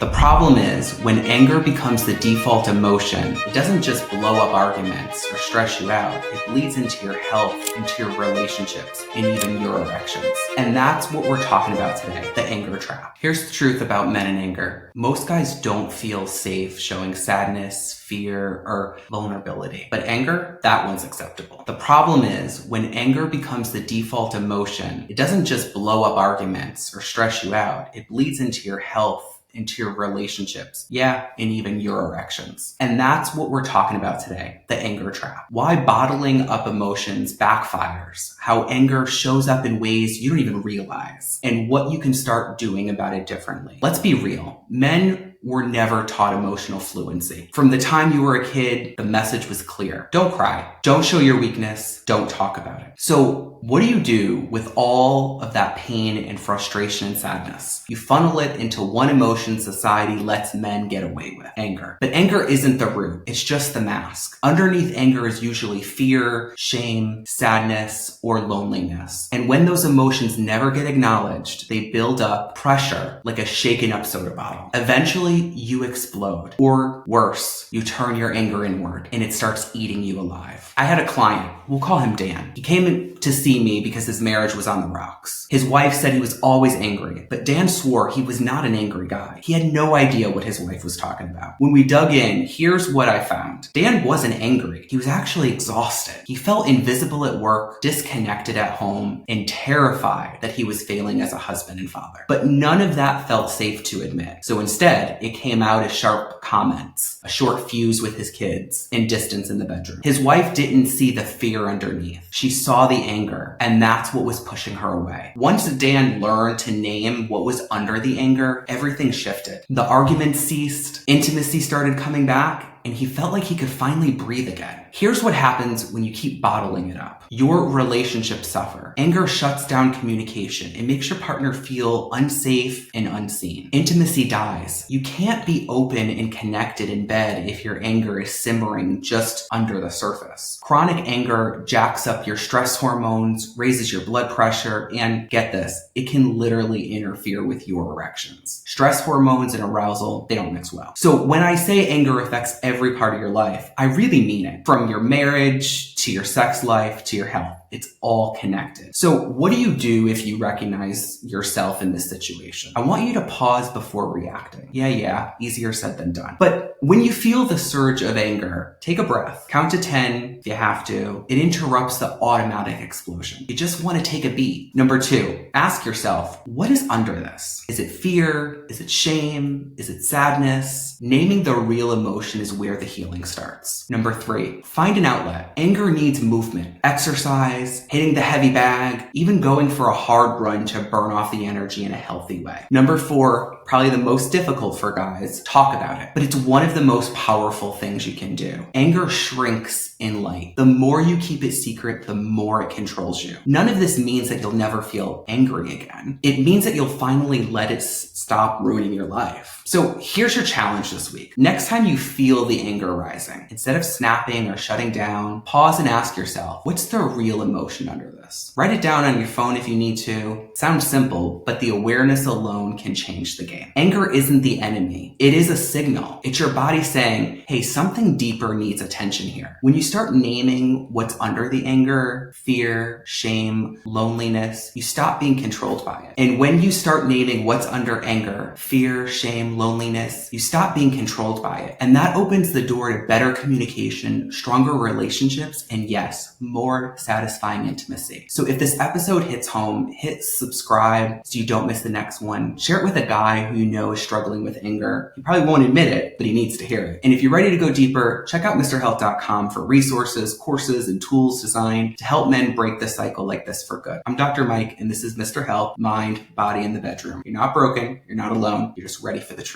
The problem is, when anger becomes the default emotion, it doesn't just blow up arguments or stress you out. It bleeds into your health, into your relationships, and even your erections. And that's what we're talking about today, the anger trap. Here's the truth about men and anger. Most guys don't feel safe showing sadness, fear, or vulnerability. But anger, that one's acceptable. The problem is, when anger becomes the default emotion, it doesn't just blow up arguments or stress you out. It bleeds into your health, into your relationships, and even your erections. And that's what we're talking about today, the anger trap. Why bottling up emotions backfires, how anger shows up in ways you don't even realize, and what you can start doing about it differently. Let's be real. Men were never taught emotional fluency. From the time you were a kid, the message was clear. Don't cry. Don't show your weakness. Don't talk about it. So what do you do with all of that pain and frustration and sadness? You funnel it into one emotion society lets men get away with, anger. But anger isn't the root. It's just the mask. Underneath anger is usually fear, shame, sadness, or loneliness. And when those emotions never get acknowledged, they build up pressure like a shaken up soda bottle. Eventually, you explode. Or worse, you turn your anger inward and it starts eating you alive. I had a client, we'll call him Dan. He came in to see me because his marriage was on the rocks. His wife said he was always angry, but Dan swore he was not an angry guy. He had no idea what his wife was talking about. When we dug in, here's what I found. Dan wasn't angry. He was actually exhausted. He felt invisible at work, disconnected at home, and terrified that he was failing as a husband and father. But none of that felt safe to admit. So instead, it came out as sharp comments, a short fuse with his kids, and distance in the bedroom. His wife didn't see the fear underneath. She saw the anger, and that's what was pushing her away. Once Dan learned to name what was under the anger, everything shifted. The arguments ceased, intimacy started coming back, and he felt like he could finally breathe again. Here's what happens when you keep bottling it up. Your relationships suffer. Anger shuts down communication. It makes your partner feel unsafe and unseen. Intimacy dies. You can't be open and connected in bed if your anger is simmering just under the surface. Chronic anger jacks up your stress hormones, raises your blood pressure, and get this, it can literally interfere with your erections. Stress hormones and arousal, they don't mix well. So when I say anger affects every part of your life, I really mean it. From your marriage to your sex life to your health. It's all connected. So what do you do if you recognize yourself in this situation? I want you to pause before reacting. Yeah, easier said than done. But when you feel the surge of anger, take a breath. Count to 10 if you have to. It interrupts the automatic explosion. You just want to take a beat. Number 2, ask yourself, what is under this? Is it fear? Is it shame? Is it sadness? Naming the real emotion is where the healing starts. Number 3, find an outlet. Anger needs movement, exercise, hitting the heavy bag, even going for a hard run to burn off the energy in a healthy way. Number 4, probably the most difficult for guys, talk about it. But it's one of the most powerful things you can do. Anger shrinks in light. The more you keep it secret, the more it controls you. None of this means that you'll never feel angry again. It means that you'll finally let it stop ruining your life. So here's your challenge this week. Next time you feel the anger rising, instead of snapping or shutting down, pause and ask yourself, what's the real emotion under this? Write it down on your phone if you need to. It sounds simple, but the awareness alone can change the game. Anger isn't the enemy. It is a signal. It's your body saying, hey, something deeper needs attention here. When you start naming what's under the anger, fear, shame, loneliness, you stop being controlled by it. And when you start naming what's under anger, fear, shame, loneliness, you stop being controlled by it. And that opens the door to better communication, stronger relationships, and yes, more satisfying intimacy. So if this episode hits home, hit subscribe so you don't miss the next one. Share it with a guy who you know is struggling with anger. He probably won't admit it, but he needs to hear it. And if you're ready to go deeper, check out MrHealth.com for resources, courses, and tools designed to help men break the cycle like this for good. I'm Dr. Mike, and this is Mr. Health, Mind, Body, and the Bedroom. You're not broken. You're not alone. You're just ready for the truth.